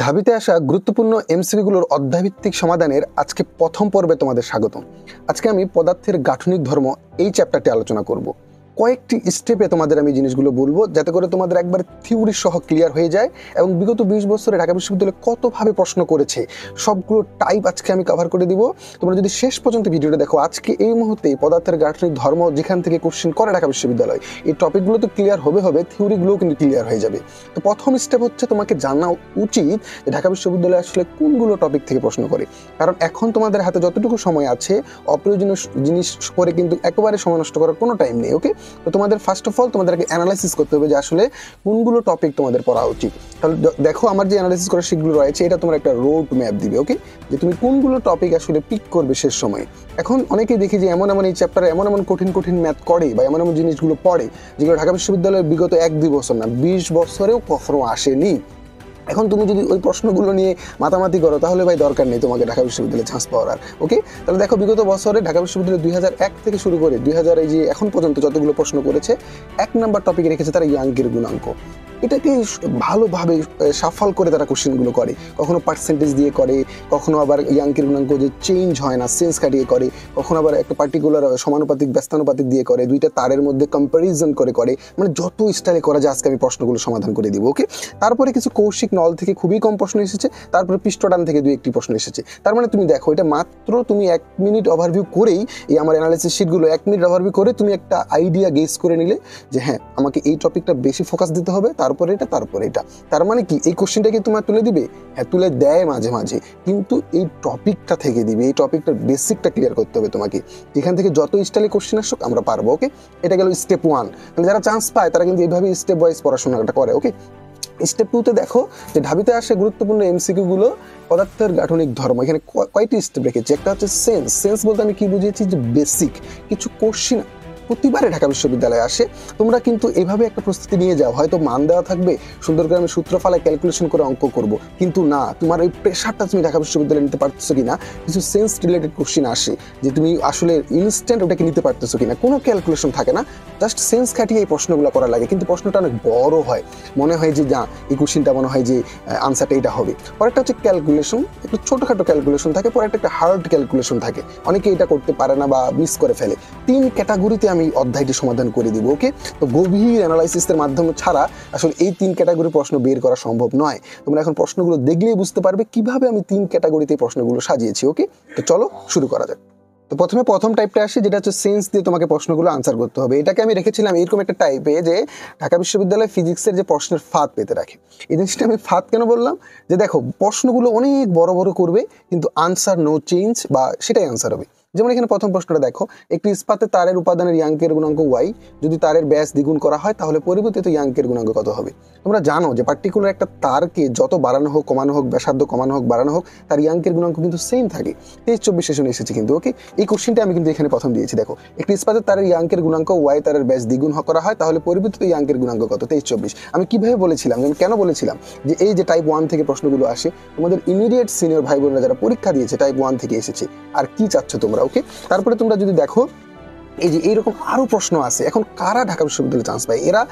ঢাবিতে আসা গুরুত্বপূর্ণ এমসিকিউগুলোর অধ্যায়ভিত্তিক সমাধানের আজকে প্রথম পর্বে তোমাদের স্বাগতম। আজকে আমি পদার্থের গাঠনিক ধর্ম এই চ্যাপ্টারটি আলোচনা করব। কয়েকটি স্টেপে তোমাদের আমি জিনিসগুলো বলবো যাতে করে তোমাদের একবার থিওরি সহ ক্লিয়ার হয়ে যায় এবং বিগত 20 বছরে ঢাকা বিশ্ববিদ্যালয়ে কতভাবে প্রশ্ন করেছে সবগুলো টাইপ আজকে আমি কভার করে দিব। তোমরা যদি শেষ পর্যন্ত ভিডিওটা দেখো, আজকে এই মুহূর্তে পদার্থের গাঠনিক ধর্ম যেখান থেকে কোশ্চেন করে ঢাকা বিশ্ববিদ্যালয়, এই টপিকগুলো তো ক্লিয়ার হবে, থিওরিগুলোও কিন্তু ক্লিয়ার হয়ে যাবে। তো প্রথম স্টেপ হচ্ছে তোমাকে জানা উচিত যে ঢাকা বিশ্ববিদ্যালয়ে আসলে কোনগুলো টপিক থেকে প্রশ্ন করে। কারণ এখন তোমাদের হাতে যতটুকু সময় আছে অপ্রয়োজনীয় জিনিস করে কিন্তু একেবারে সময় নষ্ট করার কোনো টাইম নেই। ওকে, তো তোমাদের ফার্স্ট অফ অল তোমাদেরকে অ্যানালাইসিস করতে হবে যে আসলে কোনগুলো টপিক তোমাদের পড়া উচিত। তাহলে দেখো আমার যে অ্যানালাইসিস করার শিটগুলো রয়েছে এটা তোমার একটা রোড ম্যাপ দিবে। ওকে, যে তুমি কোনগুলো টপিক আসলে পিক করবে শেষ সময়ে। এখন অনেকেই দেখি যে এমন এই চ্যাপ্টারে এমন কঠিন ম্যাথ করে বা এমন জিনিসগুলো পড়ে যেগুলো ঢাকা বিশ্ববিদ্যালয়ের বিগত 1-2 বছর না 20 বছরেও কখনো আসেনি। এখন তুমি যদি ওই প্রশ্নগুলো নিয়ে মাতামাতি করো তাহলে ভাই দরকার নেই তোমাকে ঢাকা বিশ্ববিদ্যালয়ে চান্স পাওয়ার। আর ওকে, তাহলে দেখো বিগত বছরে ঢাকা বিশ্ববিদ্যালয় 2001 থেকে শুরু করে 2000 এই যে এখন পর্যন্ত যতগুলো প্রশ্ন করেছে 1 নাম্বার টপিকে রেখেছে তারা ইয়াংকের গুণাঙ্ক। এটাকে ভালোভাবে সাফল করে তারা কোশ্চেনগুলো করে, কখনো পার্সেন্টেজ দিয়ে করে, কখনো আবার ইয়াংকের গুণাঙ্ক যে চেঞ্জ হয় না সেন্স কাটিয়ে করে, কখনো আবার একটা পার্টিকুলার সমানুপাতিক ব্যস্তানুপাতিক দিয়ে করে, দুইটা তারের মধ্যে কম্প্যারিজন করে, মানে যত স্টাইলে করা যায় আজকে আমি প্রশ্নগুলো সমাধান করে দিব। ওকে, তারপরে কিছু কৌশিক নল থেকে খুবই কম প্রশ্ন এসেছে, তারপরে পৃষ্ঠটান থেকে 2-1টি প্রশ্ন এসেছে। তার মানে তুমি দেখো এটা মাত্র তুমি 1 মিনিট ওভারভিউ করেই এই আমার অ্যানালাইসিস শিটগুলো 1 মিনিট ওভারভিউ করে তুমি একটা আইডিয়া গেস করে নিলে যে হ্যাঁ আমাকে এই টপিকটা বেশি ফোকাস দিতে হবে, তারপরে এটা। তার মানে কি এই কোশ্চেনটাকে তোমার তুলে দিবে? হ্যাঁ তুলে দেয় মাঝে মাঝে, কিন্তু এই টপিকটা থেকে দিবে, এই টপিকটার বেসিকটা ক্লিয়ার করতে হবে তোমাকে। যেখান থেকে যত স্টাইলে কোশ্চেন আসুক আমরা পারবো। ওকে, এটা গেল স্টেপ 1। তাহলে যারা চান্স পায় তারা কিন্তু এইভাবে স্টেপ ওয়াইজ পড়াশোনাটা করে। ওকে, স্টেপ 2তে দেখো যে ঢাবিতে আসে গুরুত্বপূর্ণ এমসিকিউ গুলো পদার্থের গাঠনিক ধর্ম। এখানে কয়টি স্টেপ রেখেছি। একটা হচ্ছে সেন্স বলতে আমি কি বুঝিয়েছি যে বেসিক কিছু কোশ্চেন প্রতিবারে ঢাকা বিশ্ববিদ্যালয়ে আসে। তোমরা কিন্তু এভাবে একটা প্রস্তুতি নিয়ে যাও, হয়তো মান দেওয়া থাকবে সুন্দর করে আমি সূত্র ফালায় ক্যালকুলেশন করে অঙ্ক করব, কিন্তু না তোমার এই প্রেশারটা তুমি ঢাকা বিশ্ববিদ্যালয়ে নিতে পারতেছো কিনা। কিছু সেন্স রিলেটেড কোশ্চেন আসে যে তুমি আসলে ইনস্ট্যান্ট ওটাকে নিতে পারতেছো কিনা, কোনো ক্যালকুলেশন থাকে না, জাস্ট সেন্স খাটিয়ে এই প্রশ্নগুলো করা লাগে, কিন্তু প্রশ্নটা অনেক বড় হয়, মনে হয় যে না এই কোশ্চেনটা মনে হয় যে আনসারটা এটা হবে। পরেরটা হচ্ছে ক্যালকুলেশন, একটু ছোটোখাটো ক্যালকুলেশন থাকে, পরে একটা হার্ড ক্যালকুলেশন থাকে, অনেকে এটা করতে পারে না বা মিস করে ফেলে। 3 ক্যাটাগরিতে আমি অধ্যায়টি সমাধান করে দিব। ওকে, তো গভীর অ্যানালাইসিসের মাধ্যমে ছাড়া আসলে এই 3 ক্যাটাগরি প্রশ্ন বের করা সম্ভব নয়। তোমরা এখন প্রশ্নগুলো দেখলেই বুঝতে পারবে কিভাবে আমি 3 ক্যাটাগরিতে প্রশ্নগুলো সাজিয়েছি। ওকে, তো চলো শুরু করা যাক। তো প্রথম টাইপটা আসে যেটা হচ্ছে সেন্স দিয়ে তোমাকে প্রশ্নগুলো আনসার করতে হবে। এটাকে আমি রেখেছিলাম এরকম একটা টাইপে যে ঢাকা বিশ্ববিদ্যালয় ফিজিক্সের যে প্রশ্নের ফাঁদ পেতে রাখে। এই জিনিসটা আমি ফাঁদ কেন বললাম, যে দেখো প্রশ্নগুলো অনেক বড় করবে কিন্তু আনসার নো চেঞ্জ বা সেটাই আনসার হবে। যেমন এখানে প্রথম প্রশ্নটা দেখো, একটি ইস্পাতের তারের উপাদানের ইয়াংকের গুণাঙ্ক ওয়াই, যদি তারের ব্যাস দ্বিগুণ করা হয় তাহলে পরিবর্তিত ইয়াংকের গুণাঙ্ক কত হবে। তোমরা জানো যে পার্টিকুলার একটা তারকে যত বাড়ানো হোক কমানো হোক, ব্যাসার্ধ কমানো হোক বাড়ানো হোক, তার ইয়াংকের গুণাঙ্ক কিন্তু সেম থাকে। 23-24 সেশনে এসেছে কিন্তু। ওকে, এই কোশ্চেনটা আমি কিন্তু এখানে প্রথম দিয়েছি। দেখো একটি ইস্পাতের তারের ইয়াংকের গুণাঙ্ক ওয়াই তারের ব্যাস দ্বিগুণ করা হয় তাহলে পরিবর্তিত ইয়াংকের গুণাঙ্ক কত, 23-24। আমি কিভাবে বলেছিলাম, আমি কেন বলেছিলাম যে এই যে টাইপ 1 থেকে প্রশ্নগুলো আসে তোমাদের ইমিডিয়েট সিনিয়র ভাই বোনেরা যারা পরীক্ষা দিয়েছে টাইপ 1 থেকে এসেছে, আর কি চাচ্ছ তোমরা। ওকে, তারপরে তোমরা যদি দেখো এই যে এইরকম আরো প্রশ্ন আছে, এখন কারা ঢাকা বিশ্ববিদ্যালয়ে চান্স পায়? এরা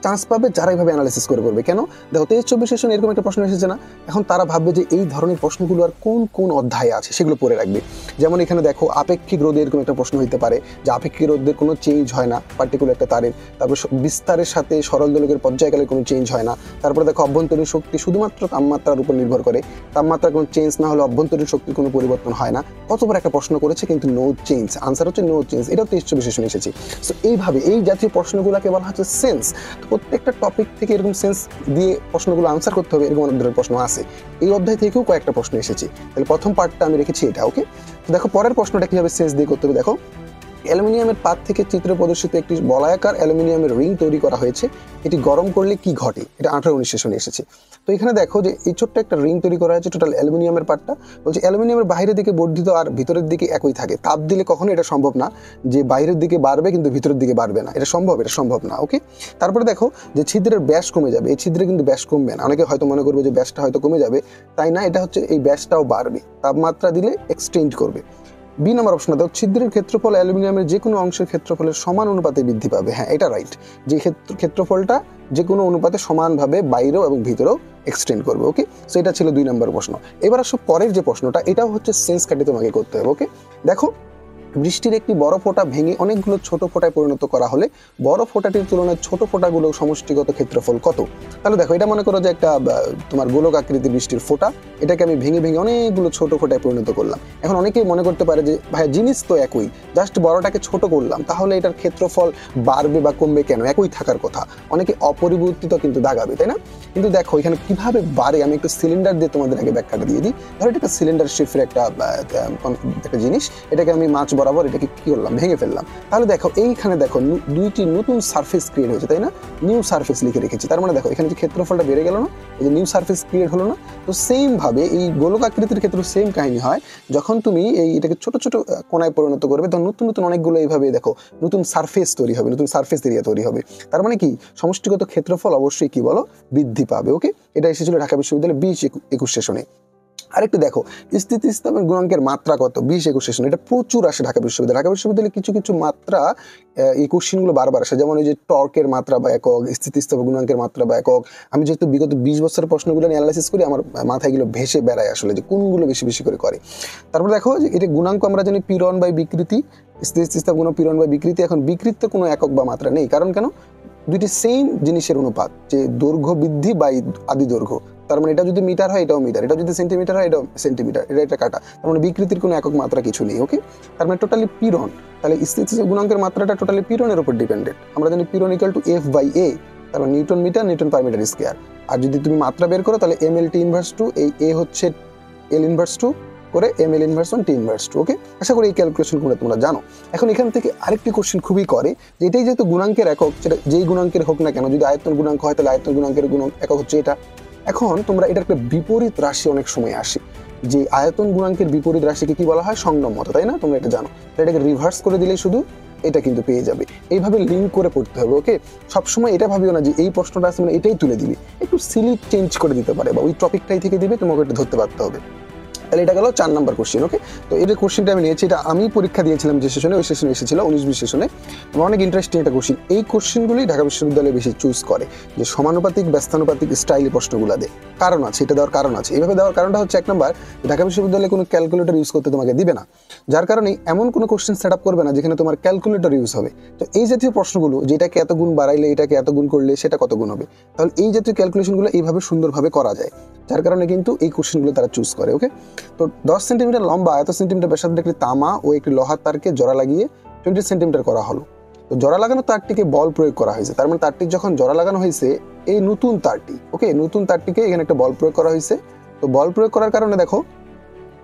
চান্স পাবে যারা এইভাবে অ্যানালাইসিস করে করবে। কেন দেখো 23-24 সেশন এরকম একটা প্রশ্ন এসেছে না, এখন তারা ভাববে যে এই ধরনের প্রশ্নগুলো আর কোন অধ্যায়ে আছে সেগুলো পড়ে রাখবে। যেমন এখানে দেখো আপেক্ষিক রোধে এরকম একটা প্রশ্ন হইতে পারে যে আপেক্ষিক রোধের কোনো চেঞ্জ হয় না পার্টিকুলার একটা তারের, তারপর বিস্তারের সাথে সরল দোলকের পর্যায়কালের কোনো চেঞ্জ হয় না। তারপরে দেখো অভ্যন্তরীণ শক্তি শুধুমাত্র তাপমাত্রার উপর নির্ভর করে, তাপমাত্রার কোনো চেঞ্জ না হলে অভ্যন্তরীণ শক্তির কোনো পরিবর্তন হয় না। কত বড় একটা প্রশ্ন করেছে কিন্তু নো চেঞ্জ, আনসার হচ্ছে নো চেঞ্জ। এটাও 23-24 সেশনে এসেছে। সো এইভাবে এই জাতীয় প্রশ্নগুলোকে বলা হচ্ছে সেন্স। প্রত্যেকটা টপিক থেকে এরকম সেন্স দিয়ে প্রশ্নগুলো আনসার করতে হবে, এরকম অনেক ধরনের প্রশ্ন আছে। এই অধ্যায় থেকেও কয়েকটা প্রশ্ন এসেছে। তাহলে প্রথম পার্টটা আমি রেখেছি এটা। ওকে, তো দেখো পরের প্রশ্নটা কিভাবে সেন্স দিয়ে করতে হবে। দেখো অ্যালুমিনিয়ামের পাত থেকে চিত্রে প্রদর্শিত একটি বলয়াকার অ্যালুমিনিয়ামের রিং তৈরি করা হয়েছে, এটি গরম করলে কি ঘটে। এটা 18-19 সেশনে এসেছে। তো এখানে দেখো যে এই ছোট্ট একটা রিং তৈরি করা হয়েছে টোটাল অ্যালুমিনিয়ামের পার্টটা, বলছে অ্যালুমিনিয়ামের বাইরের দিকে বর্ধিত আর ভিতরের দিকে একই থাকে। তাপ দিলে কখনো এটা সম্ভব না যে বাইরের দিকে বাড়বে কিন্তু ভিতরের দিকে বাড়বে না, এটা সম্ভব না। ওকে, তারপরে দেখো যে ছিদ্রের ব্যাস কমে যাবে, এই ছিদ্রে কিন্তু ব্যাস কমবে না। অনেকে হয়তো মনে করবে যে ব্যাসটা হয়তো কমে যাবে, তাই না, এটা হচ্ছে এই ব্যাসটাও বাড়বে, তাপমাত্রা দিলে এক্সটেন্ড করবে। বি নম্বর অপশন দাও, ছিদ্রের ক্ষেত্রফল অ্যালুমিনিয়ামের যে কোনো অংশের ক্ষেত্রফলের সমান অনুপাতে বৃদ্ধি পাবে। হ্যাঁ, এটা রাইট, যে ক্ষেত্রফলটা যে কোনো অনুপাতে সমানভাবে বাইরেও এবং ভিতরেও এক্সটেন্ড করবে। ওকে, সো এটা ছিল 2 নম্বর প্রশ্ন। এবার আসো পরের যে প্রশ্নটা, এটাও হচ্ছে সেন্স কাটি তোমাকে করতে হবে। ওকে, দেখো বৃষ্টির একটি বড় ফোঁটা ভেঙে অনেকগুলো ছোট ফোঁটায় পরিণত করা হলে বড় ফোঁটাটির তুলনায় ছোট ফোঁটাগুলো সমষ্টিগত ক্ষেত্রফল কত? তাহলে দেখো, এটা মনে করো যে একটা তোমার গোলক আকৃতির বৃষ্টির ফোঁটা, এটাকে আমি ভেঙে ভেঙে অনেকগুলো ছোট ফোঁটায় পরিণত করলাম। এখন অনেকেই মনে করতে পারে যে ভাই জিনিস তো একই, জাস্ট বড়টাকে ছোট করলাম, তাহলে এটার ক্ষেত্রফল বাড়বে বা কমবে কেন? একই থাকার কথা। অনেকে অপরিবর্তিত কিন্তু দাগাবে, তাই না? কিন্তু দেখো এখানে কিভাবে বাড়ে, আমি একটু সিলিন্ডার দিয়ে তোমাদের আগে ব্যাখ্যাটা দিয়ে দিই। ধরো এটা একটা সিলিন্ডার শেপের একটা জিনিস, এটাকে আমি মাছ বরাবর এটাকে কি করলাম, ভেঙে ফেললাম। তাহলে দেখো এইখানে দেখো দুইটি নতুন সারফেস ক্রিয়েট হয়েছে, তাই না? নিউ সারফেস লিখে রেখেছি, তার মানে দেখো এখানে যে ক্ষেত্রফলটা বেড়ে গেল না, এই যে নিউ সারফেস ক্রিয়েট হলো না? তো সেম ভাবে এই গোলক আকৃতির ক্ষেত্রে সেম কাহিনী হয়, যখন তুমি এটাকে ছোট ছোট কোণায় পরিণত করবে তখন নতুন নতুন অনেকগুলো এইভাবে দেখো নতুন সারফেস তৈরি হবে, নতুন সারফেস এরিয়া তৈরি হবে। তার মানে কি, সমষ্টিগত ক্ষেত্রফল অবশ্যই কি বলো, বৃদ্ধি পাবে। ওকে, এটা এসেছিল ঢাকা বিশ্ববিদ্যালয় 20-21 সেশনে। আরেকটু দেখো, স্থিতিস্থাপক গুণাঙ্কের মাত্রা কত, 20-21 সেশন, এটা প্রচুর আসে ঢাকা বিশ্ববিদ্যালয়ে কিছু কিছু মাত্রা এই কোশ্চিনগুলো বারবার আসে, যেমন এই যে টর্কের মাত্রা বা একক, স্থিতিস্থাপক গুণাঙ্কের মাত্রা বা একক। আমি যেহেতু বিগত 20 বছরের প্রশ্নগুলো অ্যানালাইসিস করি, আমার মাথায় এগুলো ভেসে বেড়ায় আসলে যে কোনগুলো বেশি বেশি করে। তারপর দেখো যে এটা গুণাঙ্ক আমরা জানি পীড়ন বাই বিকৃতি, স্থিতিস্থাপক গুণ পীড়ন বাই বিকৃতি। এখন বিকৃতিতে কোনো একক বা মাত্রা নেই, কারণ কেন, দুইটি সেম জিনিসের অনুপাত, যে দৈর্ঘ্য বৃদ্ধি বাই আদি দৈর্ঘ্য। তার মানে এটা যদি মিটার হয় এটাও মিটার, এটা যদি সেন্টিমিটার হয় এটাও সেন্টিমিটার, এটা কাটা। তার মানে বিকৃতির কোনো একক মাত্রা কিছু নেই। ওকে, তার মানে টোটালি পীড়ন, তাহলে স্থিতিস্থাপক গুণাঙ্কের মাত্রাটা টোটালি পীড়নের উপর ডিপেন্ডেন্ট। আমরা জানি পীড়ন equal to F by A, তার মানে newton metre, newton per metre square. আর যদি তুমি মাত্রা বের করো তাহলে M L T inverse two, এই এ হচ্ছে এল ইনভার্স টু করে M L inverse one T inverse two. Okay, আশা করি এই ক্যালকুলেশন করে তোমরা জানো। এখন এখান থেকে আরেকটি কোশ্চেন খুবই করে, যে এটাই যেহেতু গুণাঙ্কের একক, সেটা যেই গুণাঙ্কের হোক না কেন, যদি আয়তন গুণাঙ্ক হয় তাহলে আয়তন গুণাঙ্কের একক হচ্ছে এটা। এখন তোমরা এটার একটা বিপরীত রাশি অনেক সময় আসে, যে আয়তন গুণাঙ্কের বিপরীত রাশিকে কি বলা হয়, সংনমতা, তাই না? তোমরা এটা জানো, এটাকে রিভার্স করে দিলেই শুধু এটা কিন্তু পেয়ে যাবে। এইভাবে লিঙ্ক করে পড়তে হবে। ওকে, সবসময় এটা ভাবিও না যে এই প্রশ্নটা আছে মানে এটাই তুলে দিবে, একটু সিলি চেঞ্জ করে দিতে পারে বা ওই টপিকটাই থেকে দিবে, তোমাকে এটা ধরতে পারতে হবে। তাহলে এটা গেল 4 নম্বর কোশ্চেন। ওকে, তো এই কোশ্চেনটা আমি নিয়েছি, এটা আমি পরীক্ষা দিয়েছিলাম যে সেশনে, ওই সেশনে এসেছিল 19-20 সেশনে। অনেক ইন্টারেস্টিং একটা কোশ্চেন। এই কোশ্চেনগুলি ঢাকা বিশ্ববিদ্যালয়ে বেশি চুজ করে, যে সমানুপাতিক ব্যস্তানুপাতিক স্টাইলে প্রশ্নগুলো দেয়। কারণ আছে, এটা দেওয়ার কারণ আছে। এইভাবে দেওয়ার কারণটা হচ্ছে, 1 নম্বর, ঢাকা বিশ্ববিদ্যালয়ে কোনো ক্যালকুলেটর ইউজ করতে তোমাকে দিবে না, যার কারণে এমন কোনো কোশ্চেন সেট আপ করবে না যেখানে তোমার ক্যালকুলেটর ইউজ হবে। তো এই জাতীয় প্রশ্নগুলো, যেটাকে এত গুণ বাড়াইলে এটাকে এত গুণ করলে সেটা কত গুণ হবে, তাহলে এই জাতীয় ক্যালকুলেশনগুলো এইভাবে সুন্দরভাবে করা যায়, যার কারণে কিন্তু এই কোশ্চেনগুলো তারা চুজ করে। ওকে, তো 10 সেন্টিমিটার লম্বা, এত সেন্টিমিটার ব্যাসার্ধের একটি তামা ও একটি লোহার তারকে জোড়া লাগিয়ে 20 সেন্টিমিটার করা হলো। তো জোড়া লাগানো তারটিকে বল প্রয়োগ করা হয়েছে, তার মানে তারটি যখন জোড়া লাগানো হয়েছে, এই নতুন তারটি, ওকে, নতুন তারটিকে এখানে একটা বল প্রয়োগ করা হয়েছে। তো বল প্রয়োগ করার কারণে দেখো,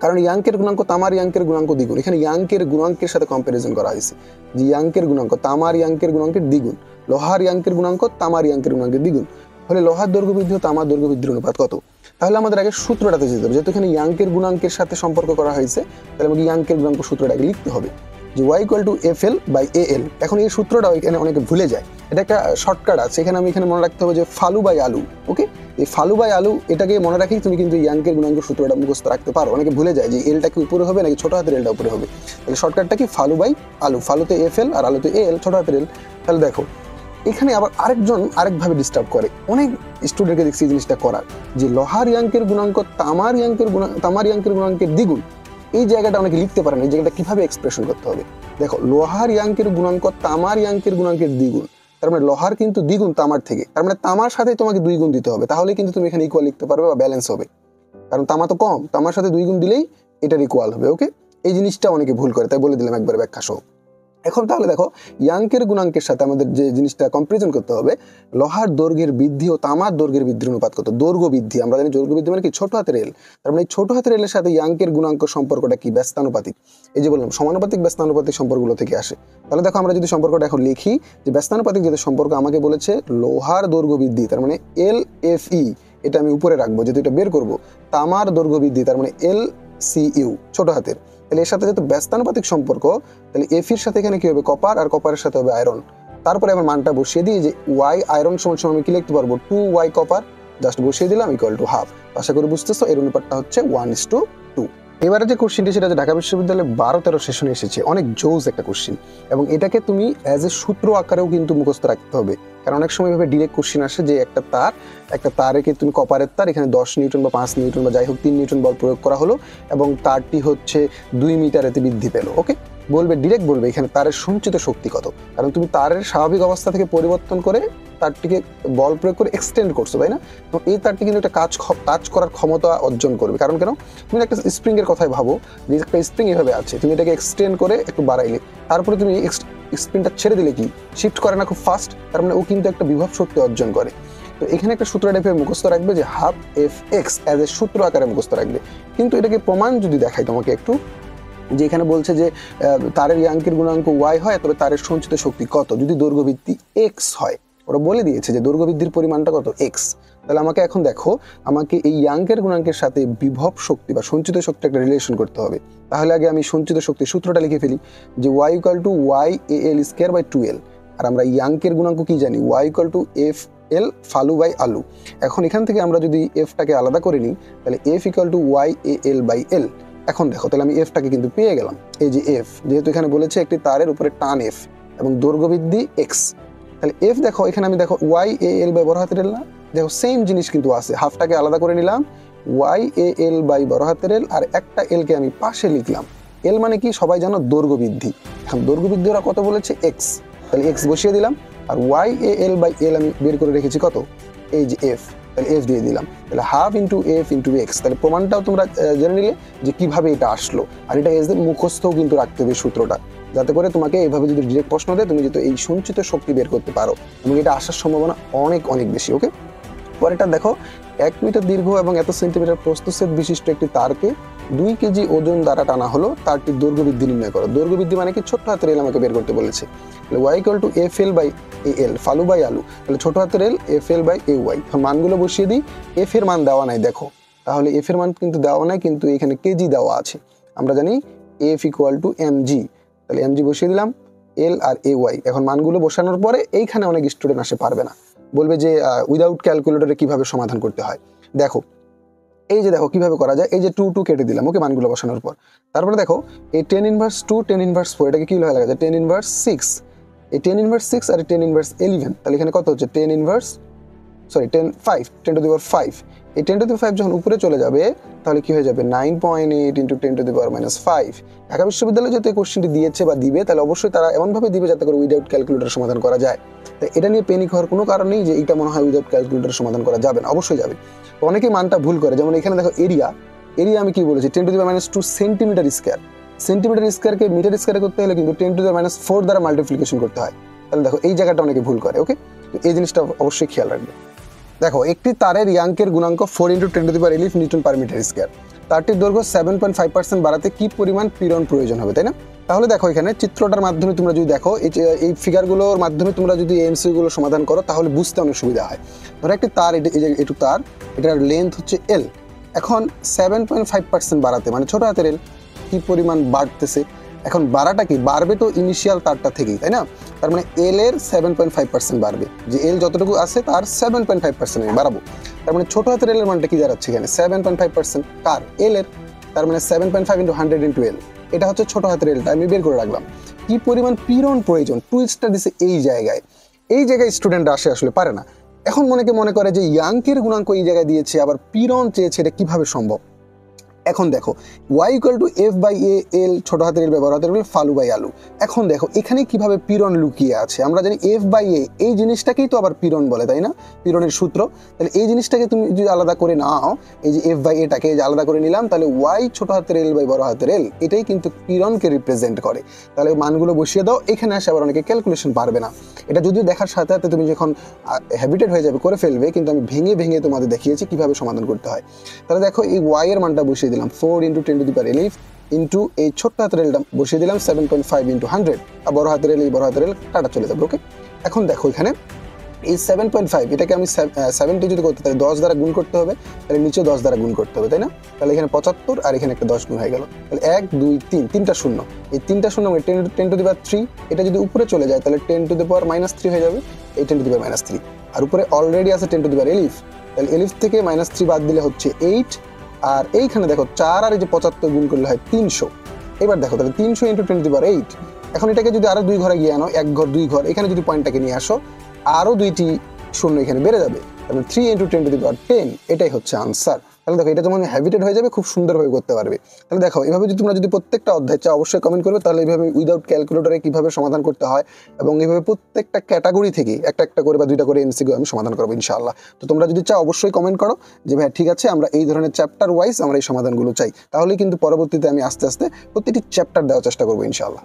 কারণ ইয়াঙ্কের গুণাঙ্ক তামার ইয়াঙ্কের গুণাঙ্ক দ্বিগুণ, এখানে ইয়াঙ্কের গুণাঙ্কের সাথে কম্পারিজন করা হয়েছে, যে ইয়াঙ্কের গুণাঙ্ক তামার ইয়াঙ্কের গুণাঙ্কের দ্বিগুণ, লোহার ইয়াঙ্কের গুণাঙ্ক তামার ইয়াঙ্কের গুণাঙ্কের দ্বিগুণ হলে লোহার দৈর্ঘ্য বৃদ্ধি ও তামার দৈর্ঘ্য বৃদ্ধির অনুপাত কত? তাহলে আমাদের আগে সূত্রটাতে যেতে হবে, যেহেতু এখানে ইয়াঙ্কের গুণাঙ্কের সাথে সম্পর্ক করা হয়েছে, তাহলে আমাকে ইয়াঙ্কের গুণাঙ্ক সূত্রটাকে লিখতে হবে, যে y equal to F L by A L. এখন এই সূত্রটাও এখানে অনেকে ভুলে যায়, এটা একটা শর্টকাট আছে, এখানে আমি এখানে মনে রাখতে হবে যে ফালু বাই আলু। ওকে, এই ফালু বাই আলু এটাকে মনে রাখি, তুমি কিন্তু ইয়াঙ্কের গুণাঙ্ক সূত্রটা মুখস্থ রাখতে পারো। অনেকে ভুলে যায় যে এলটা কি উপরে হবে নাকি ছোট হাতের এলটা উপরে হবে। তাহলে শর্টকাটটা কি, ফালু বাই আলু, ফালুতে এফ এল আর আলুতে এ এল, ছোট হাতের এল। তাহলে দেখো এখানে আবার আরেকজন আরেকভাবে ডিস্টার্ব করে, অনেক স্টুডেন্টকে দেখছি এই জিনিসটা করার, যে লোহার ইয়াঙ্কের গুণাঙ্ক তামার ইয়াঙ্কের গুণাঙ্কের দ্বিগুণ। এই জায়গাটা অনেকে লিখতে পারে না, এই জায়গাটা কিভাবে এক্সপ্রেশন করতে হবে। দেখো, লোহার ইয়াঙ্কের গুণাঙ্ক তামার ইয়াঙ্কের গুণাঙ্কের দ্বিগুণ, তার মানে লোহার কিন্তু দ্বিগুণ তামার থেকে, তার মানে তামার সাথে তোমাকে 2 গুণ দিতে হবে, তাহলে কিন্তু তুমি এখানে ইকুয়াল লিখতে পারবে বা ব্যালেন্স হবে, কারণ তামা তো কম, তামার সাথে 2 গুণ দিলেই এটার ইকুয়াল হবে। ওকে, এই জিনিসটা অনেকে ভুল করে, তাই বলে দিলাম একবার ব্যাখ্যা সহ। এখন তাহলে দেখো, ইয়াঙ্কের গুণাঙ্কের সাথে আমাদের যে জিনিসটা কম্পারিজন করতে হবে, লোহার দৈর্ঘ্যের বৃদ্ধি ও তামার দৈর্ঘ্যের বৃদ্ধির অনুপাত কত? দৈর্ঘ্য বৃদ্ধি, আমরা জানি দৈর্ঘ্য বৃদ্ধি মানে কি, ছোট হাতের এল, তার মানে এই ছোট হাতের এলের সাথে ইয়াঙ্কের গুণাঙ্ক সম্পর্কটা কি, ব্যস্তানুপাতিক। এই যে বললাম সমানুপাতিক ব্যস্তানুপাতিক সম্পর্কগুলো থেকে আসে। তাহলে দেখো, আমরা যদি সম্পর্কটা এখন লিখি, যে ব্যস্তানুপাতিক যেটা সম্পর্ক আমাকে বলেছে লোহার দৈর্ঘ্য বৃদ্ধি, তার মানে এল এফ ই, এটা আমি উপরে রাখবো যেহেতু এটা বের করবো। তামার দৈর্ঘ্য বৃদ্ধি, তার মানে এল সি ইউ, ছোট হাতের। তাহলে এর সাথে যেহেতু ব্যস্তানুপাতিক সম্পর্ক, তাহলে এফির সাথে এখানে কি হবে, কপার, আর কপারের সাথে হবে আয়রন। তারপরে আমার মানটা বসিয়ে দিই, যে ওয়াই আয়রন সমান সমান আমি কি লিখতে পারবো, 2y কপার, জাস্ট বসিয়ে দিলাম ইকুয়াল টু হাফ। আশা করি বুঝতেছো, এর অনুপাতটা হচ্ছে 1:2। এবারে যে কোশ্চেনটি সেটা হচ্ছে ঢাকা বিশ্ববিদ্যালয়ে 12-13 সেশনে এসেছে, অনেক জোস একটা কোশ্চেন, এবং এটাকে তুমি অ্যাজ এ সূত্র আকারেও কিন্তু মুখস্থ রাখতে হবে। কারণ অনেক সময় এভাবে ডিরেক্ট কোশ্চেন আসে যে একটা তারেকে তুমি কপারের তার, এখানে 10 নিউটন বা 5 নিউটন বা যাই হোক 3 নিউটন বল প্রয়োগ করা হলো এবং তারটি হচ্ছে 2 মিটারেতে বৃদ্ধি পেল। ওকে, বলবে ডিরেক্ট বলবে এখানে তারের সঞ্চিত শক্তি কত, কারণ তুমি তারের স্বাভাবিক অবস্থা থেকে পরিবর্তন করে তারটিকে বল প্রয়োগ করে এক্সটেন্ড করছো, তাই না? তো এই তারটি কিন্তু একটা কাজ করার ক্ষমতা অর্জন করবে। কারণ কেন, তুমি একটা স্প্রিং এর কথাই ভাবো, যে একটা স্প্রিং এভাবে আছে, তুমি এটাকে এক্সটেন্ড করে একটু বাড়াইলে, তারপরে তুমি স্প্রিংটা ছেড়ে দিলে কি শিফট করে না খুব ফাস্ট, তার মানে ও কিন্তু একটা বিভব শক্তি অর্জন করে। তো এখানে একটা সূত্র টাইপের মুখস্থ রাখবে যে half F x as a সূত্র আকারে মুখস্থ রাখবে। কিন্তু এটাকে প্রমাণ যদি দেখাই তোমাকে একটু, যে এখানে বলছে যে তারের ইয়াঙ্কের গুণাঙ্ক ওয়াই হয়, তবে তারের সঞ্চিত শক্তি কত যদি দৈর্ঘ্য ভিত্তি এক্স হয়। ওরা বলে দিয়েছে যে দৈর্ঘ্য বৃদ্ধির পরিমাণটা কত, এক্স। তাহলে আমাকে এখন দেখো, আমাকে এই ইয়াঙ্কের গুণাঙ্কের সাথে বিভব শক্তি বা সঞ্চিত শক্তি একটা রিলেশন করতে হবে। তাহলে আগে আমি সঞ্চিত শক্তির সূত্রটা লিখে ফেলি, যে Y equal to Y A L square by 2l। আর আমরা ইয়াঙ্কের গুণাঙ্ক কি জানি, Y equal to F L ফালু বাই আলু। এখন এখান থেকে আমরা যদি এফটাকে আলাদা করে নিই, তাহলে F equal to Y A L by L. এখন দেখো, তাহলে আমি এফটাকে কিন্তু পেয়ে গেলাম। এই যে এফ, যেহেতু এখানে বলেছে একটি তারের উপরে টান এফ এবং দৈর্ঘ্য বৃদ্ধি এক্স, তাহলে এফ দেখো এখানে আমি দেখো ওয়াই এ এল বাই বড় হাতের এল না, দেখো সেম জিনিস কিন্তু আছে। হাফটাকে আলাদা করে নিলাম, ওয়াই এ এল বাই বড় হাতের এল, আর একটা এলকে আমি পাশে লিখলাম। এল মানে কি সবাই জানো, দৈর্ঘ্য বৃদ্ধি। এখন দৈর্ঘ্য বৃদ্ধি ওরা কত বলেছে, এক্স, তাহলে এক্স বসিয়ে দিলাম। আর ওয়াই এ এল বাই এল আমি বের করে রেখেছি কত, এই যে এফ, তাহলে এফ দিয়ে দিলাম। তাহলে half into F into x. তাহলে প্রমাণটাও তোমরা জেনে নিলে যে কিভাবে এটা আসলো। আর এটা এজ মুখস্থও কিন্তু রাখতে হবে সূত্রটা, যাতে করে তোমাকে এইভাবে যদি ডিরেক্ট প্রশ্ন দেয় তুমি যদি এই সঞ্চিত শক্তি বের করতে পারো, এবং এটা আসার সম্ভাবনা অনেক অনেক বেশি। ওকে, পরেরটা দেখো, 1 মিটার দীর্ঘ এবং এত সেন্টিমিটার প্রস্থচ্ছেদ বিশিষ্ট একটি তারকে 2 কেজি ওজন দ্বারা টানা হলো, তারটির দৈর্ঘ্য বৃদ্ধি নির্ণয় করো। দৈর্ঘ্য বৃদ্ধি মানে কি, ছোট হাতের এল আমাকে বের করতে বলেছে। তাহলে Y equal to F L by A L ফালু বাই আলু। তাহলে ছোট হাতের L F L by A Y. মানগুলো বসিয়ে দিই। এফ এর মান দেওয়া নাই দেখো, তাহলে এফ এর মান কিন্তু দেওয়া নাই, কিন্তু এখানে কেজি দেওয়া আছে। আমরা জানি F equal to M G, তাহলে এম জি বসিয়ে দিলাম, এল আর এ ওয়াই। এখন মানগুলো বসানোর পরে এইখানে অনেক স্টুডেন্ট আসে পারবে না, বলবে যে উইদাউট ক্যালকুলেটরে কিভাবে সমাধান করতে হয়। দেখো এই যে দেখো কিভাবে করা যায়, এই যে 2 কেটে দিলাম ওকে মানগুলো বসানোর পর। তারপরে দেখো এই 10 ইনভার্স 2 10 ইনভার্স 4 এটাকে কি হয়ে লাগা যায়, 10 ইনভার্স 6। এই 10 ইনভার্স 6 আর 10 ইনভার্স 11, তাহলে এখানে কত হচ্ছে 10 ইনভার্স 10 টু দি পাওয়ার 5। এই 10 টু দি পাওয়ার 5 যখন উপরে চলে যাবে, তাহলে কি হয়ে যাবে 9.8 ইন্টু 10 টু দি পাওয়ার -5। ঢাকা বিশ্ববিদ্যালয় যদি এই কোশ্চেনটি দিয়েছে বা দিবে, তাহলে অবশ্যই তারা এমনভাবে দিবে যাতে করে উইদাউট ক্যালকুলেটর সমাধান করা যায়। তাই এটা নিয়ে পেনিক হওয়ার কোনো কারণ নেই যে এটা মনে হয় উইদাউট ক্যালকুলেটর সমাধান করা যাবে না, অবশ্যই যাবে। তো অনেকেই মানটা ভুল করে, যেমন এখানে দেখো এরিয়া আমি কি বলেছি 10 to the power -2 centimetre square. Centimetre স্কয়ারকে মিটার স্কয়ারে করতে হলে কিন্তু 10 টু দি পাওয়ার -4 দ্বারা মাল্টিপ্লিকেশন করতে হয়। তাহলে দেখো এই জায়গাটা অনেকে ভুল করে। ওকে, তো এই জিনিসটা অবশ্যই খেয়াল রাখবে। দেখো একটি তারের ইয়াঙ্কের গুণাঙ্ক 4 into 10 to the power 11 newton per metre square. তারটির দৈর্ঘ্য 7.5% বাড়াতে কি পরিমাণ পীড়ন প্রয়োজন হবে, তাই না? তাহলে দেখো এখানে চিত্রটার মাধ্যমে তোমরা যদি দেখো, এই ফিগারগুলোর মাধ্যমে তোমরা যদি এমসিকিউ গুলো সমাধান করো, তাহলে বুঝতে অনেক সুবিধা হয়। ধরো একটি তার, একটু তার, এটার লেন্থ হচ্ছে এল। এখন 7.5% বাড়াতে মানে ছোট হাতের এল কি পরিমাণ বাড়তেছে। এখন বাড়াটা কি বাড়বে, তো ইনিশিয়াল তারটা থেকেই, তাই না? তার মানে এল এর 7.5% বাড়বে, যে এল যতটুকু আছে তার 7.5% আমি বাড়াবো। তার মানে ছোট হাতের এল এর মানটা কি দাঁড়াচ্ছে এখানে 7.5% কার, এল এর। তার মানে 7.5 ইন্টু 100 ইন্টু এল, এটা হচ্ছে ছোট হাতের এলটা আমি বের করে রাখলাম। কি পরিমাণ পীড়ন প্রয়োজন, টুইস্টটা দিছে এই জায়গায় স্টুডেন্ট আসলে পারে না। এখন মনে করে যে ইয়াঙ্কের গুণাঙ্ক এই জায়গায় দিয়েছে, আবার পীড়ন চেয়েছে, এটা কিভাবে সম্ভব? এখন দেখো y equal to F by A L, ছোট হাতের এল ব্যবহার হাতের এল ফালু বাই আলু। এখন দেখো এখানে কিভাবে পীড়ন লুকিয়ে আছে। আমরা জানি এফ বাই এ, এই জিনিসটাকেই তো আবার পীড়ন বলে, তাই না? পীড়নের সূত্র। তাহলে এই জিনিসটাকে তুমি যদি আলাদা করে নাও, এই যে এফ বাই এটাকে আলাদা করে নিলাম, তাহলে y ছোট হাতের এল বাই বড় হাতের এল, এটাই কিন্তু পীড়নকে রিপ্রেজেন্ট করে। তাহলে মানগুলো বসিয়ে দাও। এখানে আসে আবার অনেকে ক্যালকুলেশন পারবে না, এটা যদিও দেখার সাথে সাথে তুমি যখন হ্যাবিটেড হয়ে যাবে করে ফেলবে, কিন্তু আমি ভেঙে ভেঙে তোমাদের দেখিয়েছি কিভাবে সমাধান করতে হয়। তাহলে দেখো এই y এর মানটা বসিয়ে দিলাম 4 into 10 to the power 11 into এই ছোট্ট হাতের এলটা বসিয়ে দিলাম 7.5 ইন্টু 100, আর বড় হাতের এল কাটা চলে যাবে। ওকে, এখন দেখো এখানে এই 7.5 এটাকে আমি 70 যদি করতে, তাহলে 10 দ্বারা গুণ করতে হবে, তাহলে নিচেও 10 দ্বারা গুণ করতে হবে, তাই না? তাহলে এখানে 75 আর এখানে একটা 10 গুণ হয়ে গেল। তাহলে 1 2 3 তিনটা শূন্য, এই তিনটা শূন্য 10 টু দি পাওয়ার 3, এটা যদি উপরে চলে যায় তাহলে 10 টু দি পাওয়ার -3 হয়ে যাবে। এই 10 টু দি পাওয়ার -3, আর উপরে অলরেডি আছে 10 টু দি পাওয়ার 11, তাহলে 11 থেকে -3 বাদ দিলে হচ্ছে 8, আর এইখানে দেখো 4 আর এই যে 75 গুণ করলে হয় 300। এবার দেখো তাহলে 300 ইন্টু 10⁸। এখন এটাকে যদি আরো 2 ঘরে গিয়ে আনো, 1 ঘর 2 ঘর, এখানে যদি পয়েন্টটাকে নিয়ে আসো, আরো 2টি শূন্য এখানে বেড়ে যাবে, তাহলে 3 ইন্টু 10⁻10, এটাই হচ্ছে আনসার। তাহলে দেখো এটা যেমন হ্যাবিটেড হয়ে যাবে, খুব সুন্দরভাবে করতে পারবে। তাহলে দেখো এভাবে যদি তোমরা যদি প্রত্যেকটা অধ্যায় চাও অবশ্যই কমেন্ট করবে, তাহলে এইভাবে উইদাউট ক্যালকুলেটরে কিভাবে সমাধান করতে হয় এবং এইভাবে প্রত্যেকটা ক্যাটাগরি থেকে একটা একটা করে বা 2টা করে এমসিকিউ আমি সমাধান করবো ইনশাআল্লাহ। তো তোমরা যদি চাও অবশ্যই কমেন্ট করো যে ভাই ঠিক আছে আমরা এই ধরনের চ্যাপ্টার ওয়াইজ আমরা এই সমাধানগুলো চাই, তাহলে কিন্তু পরবর্তীতে আমি আস্তে আস্তে প্রতিটি চ্যাপ্টার দেওয়ার চেষ্টা করবো ইনশাআল্লাহ।